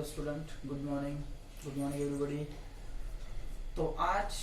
Hello student, good morning everybody. तो आज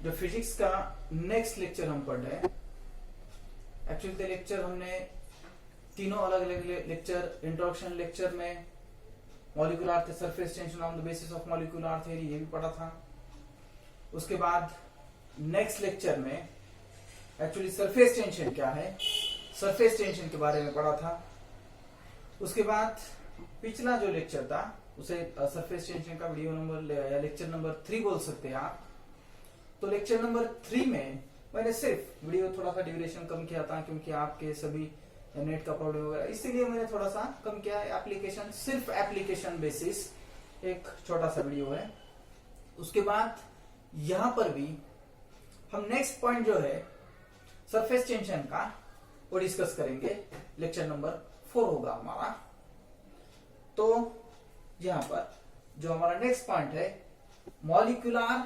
जो फिजिक्स का नेक्स्ट लेक्चर हम पढ़ रहे हैं, एक्चुअली तो लेक्चर हमने तीनों अलग अलग लेक्चर, इंट्रोडक्शन लेक्चर में molecular surface tension on the basis of molecular theory ये भी पढ़ा था। उसके बाद नेक्स्ट लेक्चर में एक्चुअली सरफेस टेंशन क्या है, सरफेस टेंशन के बारे में पढ़ा था। उसके बाद पिछला जो लेक्चर था उसे सरफेस टेंशन का वीडियो नंबर या लेक्चर नंबर 3 बोल सकते हैं आप। तो लेक्चर नंबर 3 में मैंने सिर्फ वीडियो थोड़ा सा ड्यूरेशन कम किया था, क्योंकि आपके सभी नेट का प्रॉब्लम वगैरह, इसीलिए मैंने थोड़ा सा कम किया। एप्लीकेशन सिर्फ एप्लीकेशन बेसिस एक छोटा सा वीडियो है। उसके बाद यहां पर भी हम नेक्स्ट पॉइंट जो है सरफेस टेंशन का वो डिस्कस करेंगे। लेक्चर नंबर 4 होगा हमारा। तो यहां पर जो हमारा नेक्स्ट पॉइंट है, molecular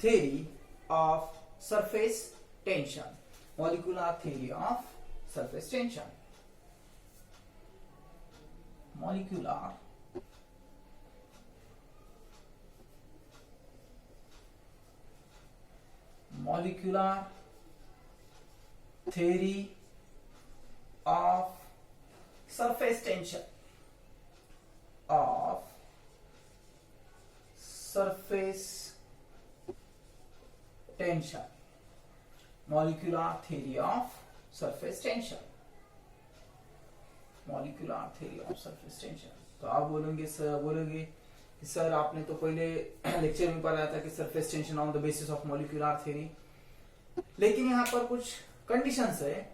theory of surface tension, molecular theory of surface tension, molecular theory of surface tension of surface tension, molecular theory of surface tension, molecular theory of surface tension। तो आप बोलोगे कि सर आपने तो पहले lecture में पढ़ाया था कि surface tension on the basis of molecular theory, लेकिन यहाँ पर कुछ कंडीशंस है,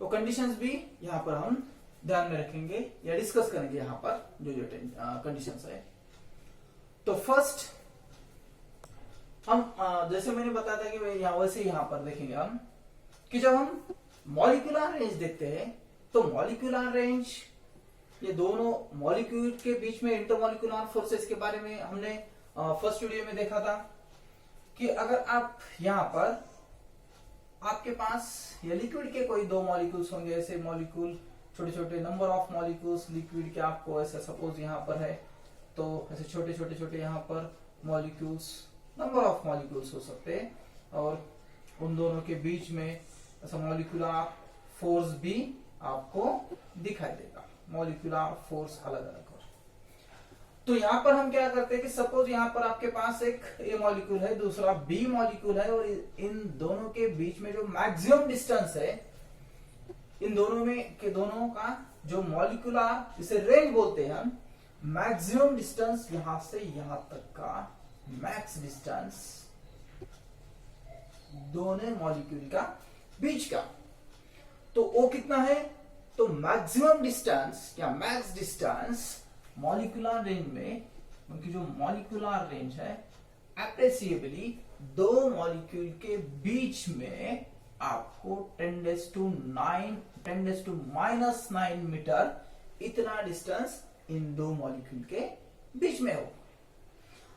वो कंडीशंस भी यहाँ पर हम ध्यान में रखेंगे या डिस्कस करेंगे। यहाँ पर जो जो कंडीशंस है, तो फर्स्ट हम जैसे मैंने बताया था कि वैसे यहाँ पर देखेंगे हम कि जब हम मॉलिक्यूलर रेंज देखते हैं, तो मॉलिक्यूलर रेंज ये दोनों मॉलिक्यूल के बीच में इंटरमॉलिक्यूलर फोर्सेस के बारे में हमने फर्स्ट वीडियो में देखा था कि अगर आप यहाँ पर आपके पास या लिक्विड के कोई दो मॉलिक्यूल्स होंगे, ऐसे मॉलिक्यूल छोटे छोटे नंबर ऑफ मॉलिक्यूल्स लिक्विड के आपको ऐसे सपोज यहाँ पर है, तो ऐसे छोटे छोटे यहाँ पर मॉलिक्यूल्स, नंबर ऑफ मॉलिक्यूल्स हो सकते हैं, और उन दोनों के बीच में ऐसा मॉलिक्यूलर फोर्स भी आपको दिखाई देगा, मॉलिक्यूलर फोर्स अलग अलग। तो यहाँ पर हम क्या करते हैं कि सपोज यहाँ पर आपके पास एक ए मॉलिक्यूल है, दूसरा बी मॉलिक्यूल है, और इन दोनों के बीच में जो मैक्सिमम डिस्टेंस है, इन दोनों में के दोनों का जो मॉलिक्यूलर, इसे रेंज बोलते हैं हम, मैक्सिमम डिस्टेंस यहां से यहां तक का मैक्स डिस्टेंस दोनों मॉलिक्यूल का बीच का, तो वो कितना है, तो मैक्सिमम डिस्टेंस या मैक्स डिस्टेंस मॉलिक्यूलर रेंज में, उनकी जो मॉलिक्यूलर रेंज है अप्रिशिएबली दो मॉलिक्यूल के बीच में आपको 10⁻⁹ मीटर इतना डिस्टेंस इन दो मॉलिक्यूल के बीच में हो।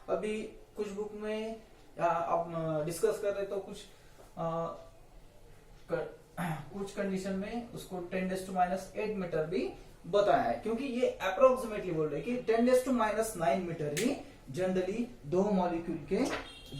अभी कुछ बुक में आप डिस्कस कर रहे तो कुछ कंडीशन में उसको 10⁻⁸ मीटर भी बताया है, क्योंकि ये अप्रोक्सीमेटली बोल रहे कि 10⁻⁹ मीटर ही जनरली दो मॉलिक्यूल के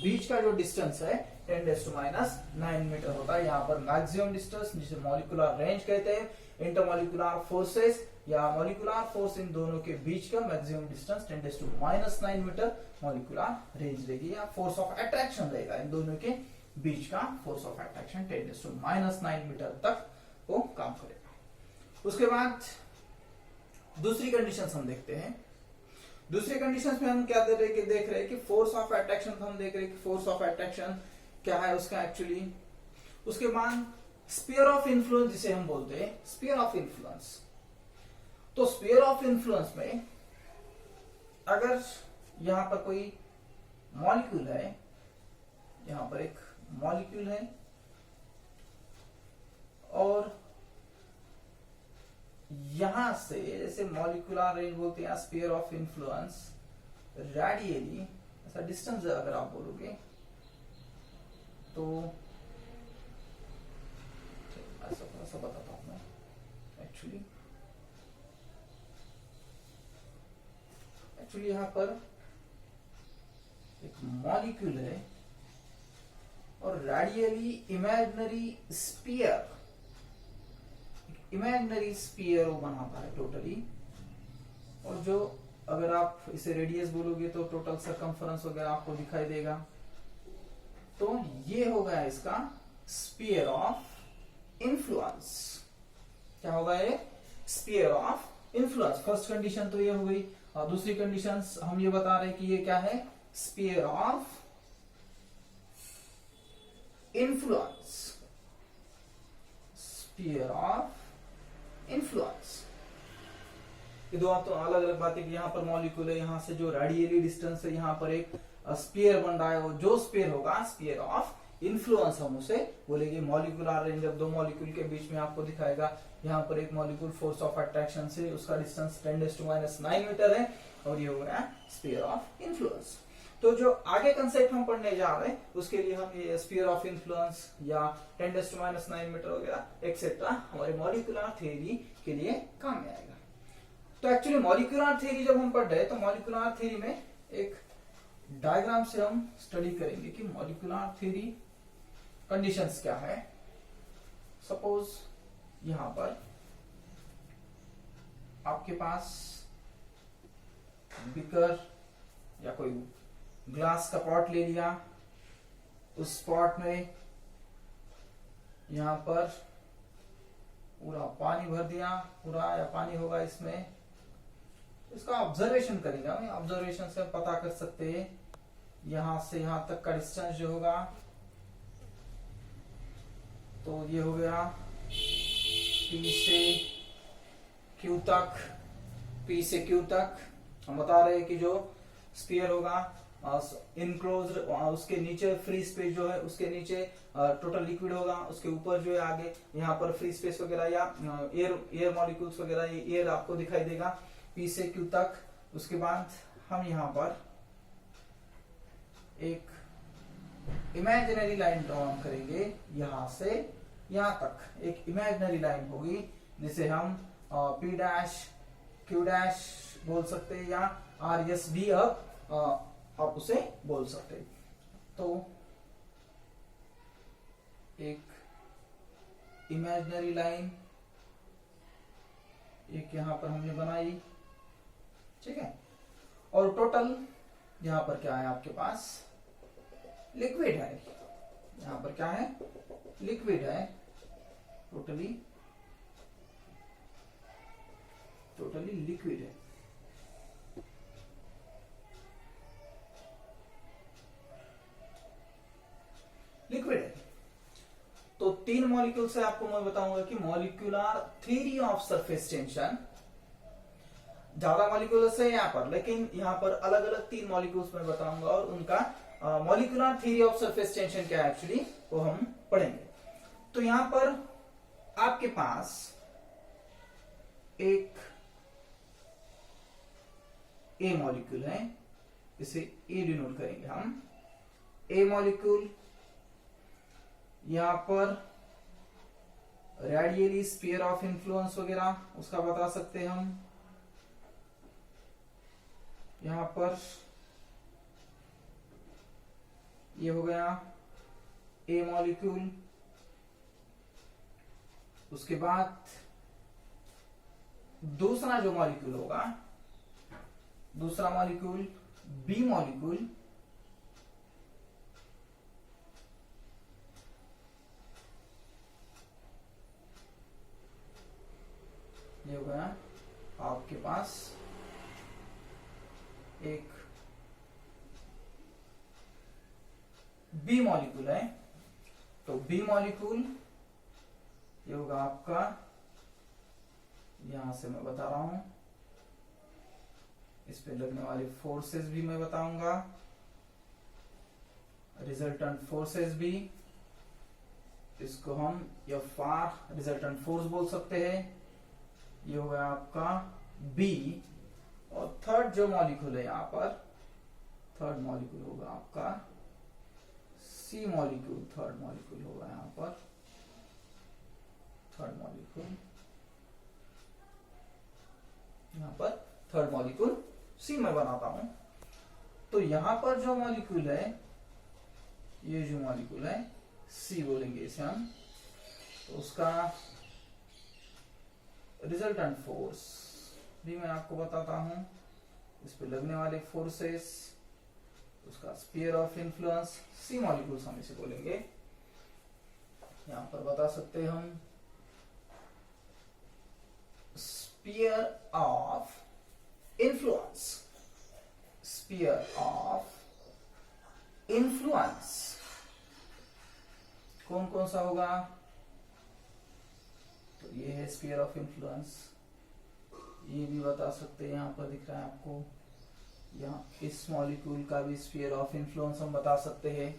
बीच का जो डिस्टेंस है 10⁻⁹ मीटर होता है। यहाँ पर मैक्सिमम डिस्टेंस जिसे मॉलिक्यूलर रेंज कहते हैं, इंटरमॉलिक्यूलर फोर्सेस या मॉलिक्यूलर फोर्स इन दोनों के बीच का maximum distance 10⁻⁹ metre molecular range रहेगी, या फोर्स ऑफ अट्रैक्शन रहेगा, इन दोनों के बीच का फोर्स ऑफ अट्रैक्शन 10⁻⁹ मीटर तक वो काम करेगा। उसके बाद दूसरी कंडीशन हम देखते हैं। दूसरी कंडीशन में हम क्या देख रहे हैं कि फोर्स ऑफ अट्रैक्शन, हम देख रहे हैं कि फोर्स ऑफ अट्रैक्शन क्या है उसका एक्चुअली। उसके बाद स्फीयर ऑफ इन्फ्लुएंस जिसे हम बोलते हैं, स्फीयर ऑफ इन्फ्लुएंस। तो स्फीयर ऑफ इन्फ्लुएंस में अगर यहां पर कोई मॉलिक्यूल है, यहां पर एक मॉलिक्यूल है, और यहां से जैसे मॉलिक्यूलर रेंज बोलते हैं, स्फीयर ऑफ इन्फ्लुएंस रेडियली ऐसा डिस्टेंस अगर आप बोलोगे तो ऐसा थोड़ा सा बताता हूं मैं एक्चुअली। एक्चुअली यहाँ पर एक मॉलिक्यूल है और रेडियली इमेजिनरी स्पीयर वो बनाता है टोटली। और जो अगर आप इसे रेडियस बोलोगे तो टोटल सरकमफरेंस वगैरह आपको दिखाई देगा। तो ये हो गया इसका स्पीयर ऑफ इन्फ्लुएंस। क्या होगा ये? Sphere of influence. First condition तो ये हो गई। और दूसरी कंडीशन हम ये बता रहे हैं कि ये क्या है? Sphere of influence. Sphere of influence. ये दो आप तो अलग अलग बातें कि यहाँ पर मॉलिक्यूल है, यहाँ से जो रेडियली डिस्टेंस है यहाँ पर एक स्पीयर बन रहा है, और जो स्पीयर होगा स्पीयर ऑफ इन्फ्लुएंस हम उसे बोलेंगे। मॉलिक्यूलर रेंज जब दो मॉलिक्यूल के बीच में आपको दिखाएगा, यहाँ पर एक मॉलिक्यूल फोर्स ऑफ अट्रैक्शन से उसका डिस्टेंस 10⁻⁹ मीटर है और ये हो गया स्पीयर ऑफ इन्फ्लुएंस। तो जो आगे कंसेप्ट हम पढ़ने जा रहे हैं उसके लिए हम ये स्पीयर ऑफ इन्फ्लुएंस या 10⁻⁹ मीटर वगैरह एक्सेट्रा हमारे मॉलिक्यूलर थ्योरी के लिए काम में आएगा। तो एक्चुअली मॉलिक्यूलर थ्योरी जब हम पढ़ रहे हैं तो मॉलिक्यूलर थ्योरी में एक डायग्राम से हम स्टडी करेंगे कि मॉलिक्यूलर थ्योरी कंडीशंस क्या है। सपोज यहां पर आपके पास बिकर या कोई ग्लास का पॉट ले लिया, उस पॉट में यहां पर पूरा पानी भर दिया, पूरा या पानी होगा इसमें। इसका ऑब्जर्वेशन करेंगे हम। ऑब्जर्वेशन से पता कर सकते हैं यहां से यहां तक का डिस्टेंस जो होगा, तो ये हो गया P से Q तक। P से Q तक हम बता रहे हैं कि जो स्फीयर होगा इनक्लोज, उसके नीचे फ्री स्पेस जो है, उसके नीचे टोटल लिक्विड होगा, उसके ऊपर जो है आगे यहाँ पर फ्री स्पेस वगैरह या एयर मॉलिक्यूल्स वगैरह, ये एयर आपको दिखाई देगा P से Q तक। उसके बाद हम यहाँ पर एक इमेजिनरी लाइन ड्रॉ करेंगे, यहां से यहां तक एक इमेजिनरी लाइन होगी जिसे हम P डैश Q डैश बोल सकते हैं या RS भी आप उसे बोल सकते हैं। तो एक इमेजिनरी लाइन एक यहां पर हमने बनाई, ठीक है। और टोटल यहां पर क्या है आपके पास? लिक्विड है। यहां पर क्या है? लिक्विड है। टोटली लिक्विड है। लिक्विड है। तो तीन मॉलिक्यूल से आपको मैं बताऊंगा कि molecular theory of surface tension. ज्यादा मॉलिक्यूल्स है यहाँ पर, लेकिन यहाँ पर अलग अलग तीन मॉलिक्यूल्स मैं बताऊंगा और उनका molecular theory of surface tension क्या है एक्चुअली वो हम पढ़ेंगे। तो यहां पर आपके पास एक ए मॉलिक्यूल है, इसे ए डिनोट करेंगे हम। ए मॉलिक्यूल यहां पर रेडियली स्फीयर ऑफ इन्फ्लुएंस वगैरह उसका बता सकते हैं हम। यहां पर ये हो गया ए मॉलिक्यूल। उसके बाद दूसरा जो मॉलिक्यूल होगा, दूसरा मॉलिक्यूल बी मॉलिक्यूल, ये हो गया आपके पास एक बी मॉलिक्यूल है। तो बी मॉलिक्यूल ये होगा आपका, यहां से मैं बता रहा हूं, इस पे लगने वाले फोर्सेस भी मैं बताऊंगा, रिजल्टेंट फोर्सेस भी। इसको हम F रिजल्टेंट फोर्स बोल सकते हैं। ये होगा आपका बी। और थर्ड जो मॉलिक्यूल है यहां पर, थर्ड मॉलिक्यूल होगा आपका सी मॉलिक्यूल। थर्ड मॉलिक्यूल होगा यहां पर, थर्ड मॉलिक्यूल यहां पर थर्ड मॉलिक्यूल सी मैं बनाता हूं, तो यहां पर जो मॉलिक्यूल है, ये जो मॉलिक्यूल है सी बोलेंगे इसे हम, तो उसका रिजल्टेंट फोर्स भी मैं आपको बताता हूं, इस पे लगने वाले फोर्सेस, उसका sphere of influence, C molecules हम इसे बोलेंगे। यहां पर बता सकते हैं हम sphere of influence, sphere of influence कौन कौन सा होगा, तो ये है स्फीयर ऑफ इन्फ्लुएंस, ये भी बता सकते हैं, यहां पर दिख रहा है आपको, यहाँ इस मॉलिक्यूल का भी स्फीयर ऑफ इन्फ्लुएंस हम बता सकते हैं।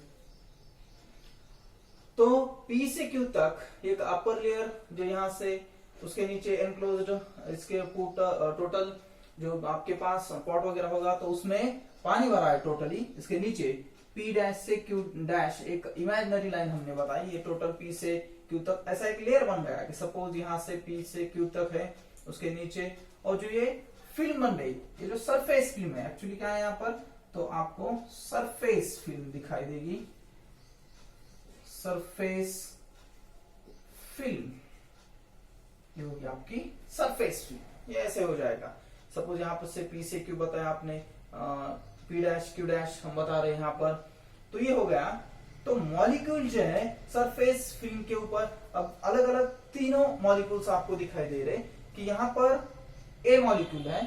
तो P से Q तक एक अपर लेयर जो यहाँ से, उसके नीचे एनक्लोज्ड, इसके टोटल जो आपके पास पॉट वगैरह होगा तो उसमें पानी भरा है टोटली, इसके नीचे P डैश से Q डैश एक इमेजिनरी लाइन हमने बताई, ये टोटल P से Q तक ऐसा एक लेयर बन गया कि सपोज यहाँ से P से Q तक है, उसके नीचे, और जो ये फिल्म बन रही, ये जो सरफेस फिल्म है, एक्चुअली क्या है यहाँ पर, तो आपको सरफेस फिल्म दिखाई देगी, सरफेस फिल्म, ये होगी आपकी सरफेस फिल्म, ये ऐसे हो जाएगा। सपोज यहाँ पर से P से Q बताया आपने, P डैश Q डैश हम बता रहे हैं यहाँ पर, तो ये हो गया। तो मॉलिक्यूल जो है सरफेस फिल्म के ऊपर, अब अलग अलग तीनों मॉलिक्यूल्स आपको दिखाई दे रहे कि यहाँ पर ए मॉलिक्यूल है,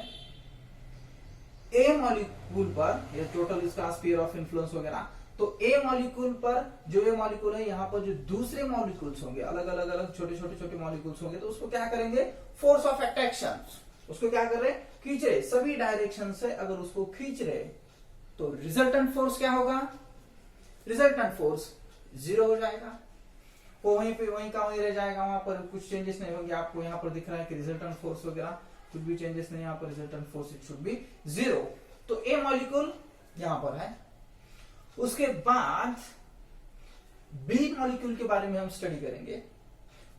ए मॉलिक्यूल पर ये टोटल इसका स्फीयर ऑफ इन्फ्लुएंस वगैरह, तो ए मॉलिक्यूल पर जो ये मॉलिक्यूल है, यहाँ पर जो दूसरे मॉलिक्यूल्स होंगे, अलग अलग अलग छोटे छोटे छोटे मॉलिक्यूल्स होंगे, तो उसको क्या करेंगे, फोर्स ऑफ अट्रैक्शन, उसको क्या कर रहे, खींच रहे, सभी डायरेक्शन से अगर उसको खींच रहे, तो रिजल्टेंट फोर्स क्या होगा, रिजल्टेंट फोर्स 0 हो जाएगा, वो वहीं पे वहीं का वहीं रह जाएगा, वहां पर कुछ चेंजेस नहीं होंगे। आपको यहाँ पर दिख रहा है कि रिजल्टेंट फोर्स वगैरह कुछ भी चेंजेस नहीं, यहाँ पर resultant force it should be 0। तो ए मॉलिक्यूल यहाँ पर है। उसके बाद बी मॉलिक्यूल के बारे में हम स्टडी करेंगे।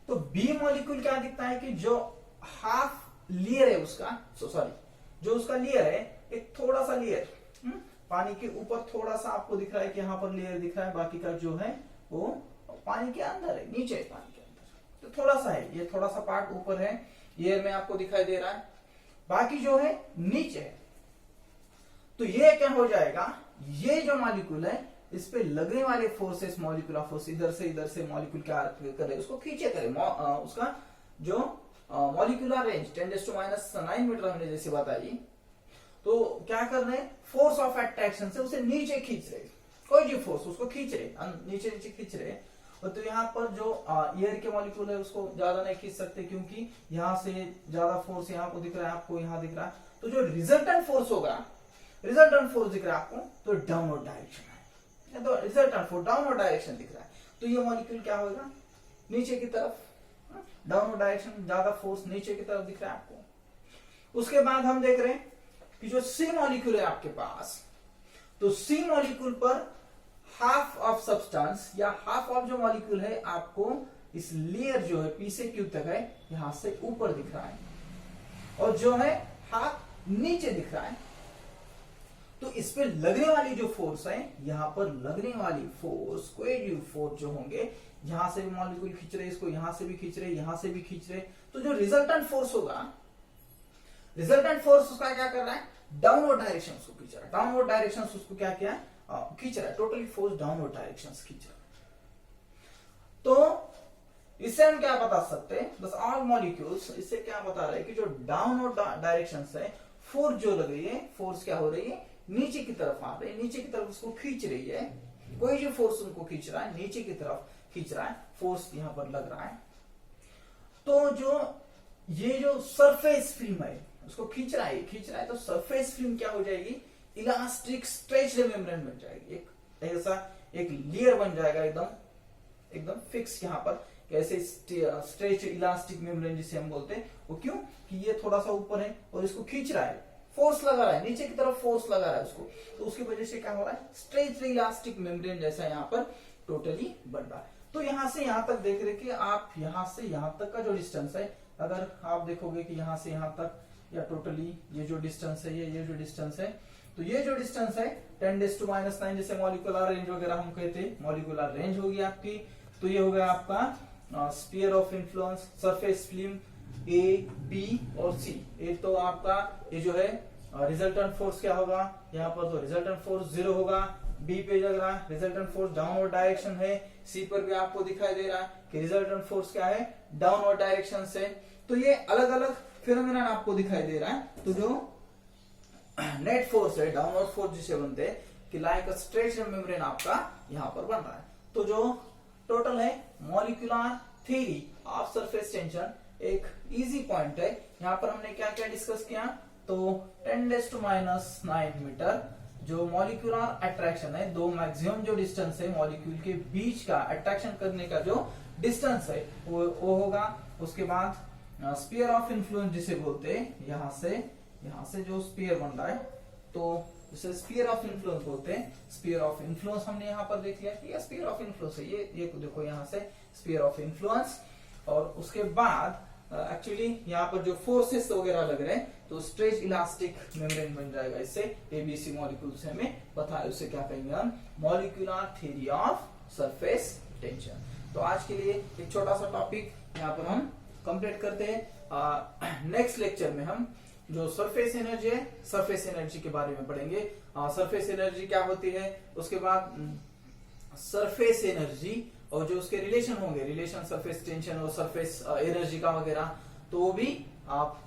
तो बी मॉलिक्यूल क्या दिखता है कि जो हाफ लेयर है उसका, सॉरी जो उसका लेयर है, एक थोड़ा सा लेयर पानी के ऊपर थोड़ा सा आपको दिख रहा है कि यहाँ पर लेयर दिख रहा है, बाकी का जो है वो पानी के अंदर है, नीचे है पानी के अंदर, तो थोड़ा सा है, ये थोड़ा सा पार्ट ऊपर है, एयर में आपको दिखाई दे रहा है, बाकी जो है नीचे है। तो ये क्या हो जाएगा, ये जो मॉलिक्यूल है इस पे लगने वाले फोर्सेस, मॉलिक्यूलर फोर्स, इधर से मॉलिक्यूल क्या करे, उसको खींचे करे, उसका जो मॉलिक्यूलर रेंज 10⁻⁹ मीटर हमने जैसे बताई, तो क्या कर रहे हैं, फोर्स ऑफ अट्रैक्शन से उसे नीचे खींच रहे, कोई भी फोर्स उसको खींच रहे, नीचे नीचे खींच रहे। तो यहाँ पर जो एयर के मॉलिक्यूल है उसको ज्यादा नहीं खींच सकते, क्योंकि यहाँ से ज्यादा फोर्स यहाँ को दिख रहा है, आपको यहाँ दिख रहा है, तो जो रिजल्टेंट फोर्स होगा, रिजल्टेंट फोर्स दिख रहा है आपको, तो डाउनवर्ड डायरेक्शन है, तो रिजल्टेंट फोर्स डाउनवर्ड डायरेक्शन दिख रहा है, तो ये मॉलिक्यूल क्या होगा, नीचे की तरफ, डाउनवर्ड डायरेक्शन, ज्यादा फोर्स नीचे की तरफ दिख रहा है आपको। उसके बाद हम देख रहे हैं कि जो सी मॉलिक्यूल है आपके पास, तो सी मॉलिक्यूल पर हाफ ऑफ सब्सटेंस या हाफ ऑफ जो मॉलिक्यूल है आपको इस लेयर जो है पी से क्यू तक है, यहां से ऊपर दिख रहा है, और जो है हाफ नीचे दिख रहा है। तो इस पे लगने वाली जो फोर्स है, यहां पर लगने वाली फोर्स, कोएजिव फोर्स जो होंगे, यहां से भी मॉलिक्यूल खींच रहे, इसको यहां से भी खींच रहे, यहां से भी खींच रहे, तो जो रिजल्टेंट फोर्स होगा, रिजल्टेंट फोर्स उसका क्या कर रहा है, डाउनवर्ड डायरेक्शन उसको खींच रहा है, डाउनवर्ड डायरेक्शन उसको क्या किया, खींच रहा है, टोटली फोर्स डाउनवर्ड डायरेक्शन खींच रहा है। तो इससे हम क्या बता सकते हैं, बस ऑल मॉलिक्यूल्स, इससे क्या बता रहे हैं कि जो डाउनवर्ड डायरेक्शन है, फोर्स जो लग रही है, फोर्स क्या हो रही है, नीचे की तरफ आ रही है, नीचे की तरफ उसको खींच रही है, कोई जो फोर्स उनको खींच रहा है, नीचे की तरफ खींच रहा है, फोर्स यहां पर लग रहा है। तो जो ये जो सरफेस फिल्म है उसको खींच रहा है, तो सरफेस फिल्म क्या हो जाएगी, इलास्टिक स्ट्रेच्ड मेम्ब्रेन बन जाएगी, एक ऐसा एक लेयर बन जाएगा, एकदम फिक्स, यहाँ पर कैसे स्ट्रेच इलास्टिक मेम्ब्रेन जिसे हम बोलते हैं, वो क्यों कि ये थोड़ा सा ऊपर है और इसको खींच रहा है, फोर्स लगा रहा है, नीचे की तरफ फोर्स लगा रहा है उसको, तो उसकी वजह से क्या हो रहा है, स्ट्रेच इलास्टिक मेम्ब्रेन जैसा यहाँ पर टोटली बन रहा है। तो यहां से यहां तक देख रहे कि आप यहां से यहां तक का जो डिस्टेंस है अगर आप देखोगे कि यहाँ से यहाँ तक या टोटली ये जो डिस्टेंस है, ये जो डिस्टेंस है, तो ये जो डिस्टेंस है 10⁻⁹ जैसे मॉलिक्यूलर रेंज वगैरह हम कहते हैं, मॉलिक्यूलर रेंज होगी आपकी। तो ये हो गया आपका sphere of influence, surface film A, B और सी। एक तो आपका ये जो है रिजल्टेंट फोर्स क्या होगा, यहाँ पर तो रिजल्टेंट फोर्स 0 होगा, बी पे लग रहा है रिजल्टेंट फोर्स डाउनवर्ड डायरेक्शन है, सी पर भी आपको दिखाई दे रहा है कि रिजल्टेंट फोर्स क्या है, डाउनवर्ड डायरेक्शन से। तो ये अलग अलग फिनोमेनन आपको दिखाई दे रहा है। तो जो नेट फोर्स है, डाउनवर्ड फोर्स जिसे बनते हैं कि लाइक स्ट्रेच मेम्ब्रेन आपका यहाँ पर बन रहा है। तो जो टोटल है molecular theory of surface tension, एक इजी पॉइंट है। यहाँ पर हमने क्या क्या डिस्कस किया, तो 10⁻⁹ मीटर जो मॉलिक्यूलर अट्रैक्शन है, दो मैक्सिमम जो डिस्टेंस है मॉलिक्यूल के बीच का अट्रैक्शन करने का जो डिस्टेंस है वो होगा। उसके बाद स्फीयर ऑफ इन्फ्लुएंस जिसे बोलते हैं, यहाँ से जो स्फीयर बन रहा है तो इसे स्फीयर ऑफ इन्फ्लुएंस बोलते हैं। स्फीयर ऑफ इन्फ्लुएंस हमने यहाँ पर देख लिया कि स्फीयर ऑफ इन्फ्लुएंस है, ये देखो यहाँ से स्फीयर ऑफ इन्फ्लुएंस। और उसके बाद एक्चुअली यहाँ पर जो फोर्सेस वगैरह लग रहे हैं तो स्ट्रेच इलास्टिक मेम्ब्रेन बन जाएगा। इससे एबीसी मॉलिक्यूल से हमें पता है, उसे क्या कहेंगे हम, molecular theory of surface tension. तो आज के लिए एक छोटा सा टॉपिक यहाँ पर हम कंप्लीट करते हैं। नेक्स्ट लेक्चर में हम जो सरफेस एनर्जी है, सरफेस एनर्जी के बारे में पढ़ेंगे। सरफेस एनर्जी क्या होती है, उसके बाद सरफेस एनर्जी और जो उसके रिलेशन होंगे, रिलेशन सरफेस टेंशन और सरफेस एनर्जी का वगैरह, तो वो भी आप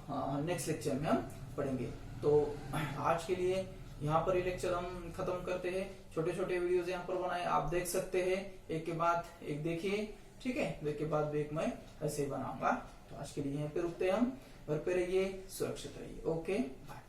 नेक्स्ट लेक्चर में हम पढ़ेंगे। तो आज के लिए यहाँ पर ये लेक्चर हम खत्म करते हैं। छोटे छोटे वीडियोस यहाँ पर बनाए, आप देख सकते हैं, एक के बाद एक देखिए, ठीक है, एक के बाद एक मैं ऐसे ही बनाऊंगा। तो आज के लिए यहाँ पे रुकते हैं हम, घर पे रहिए, सुरक्षित रहिए, ओके बाय।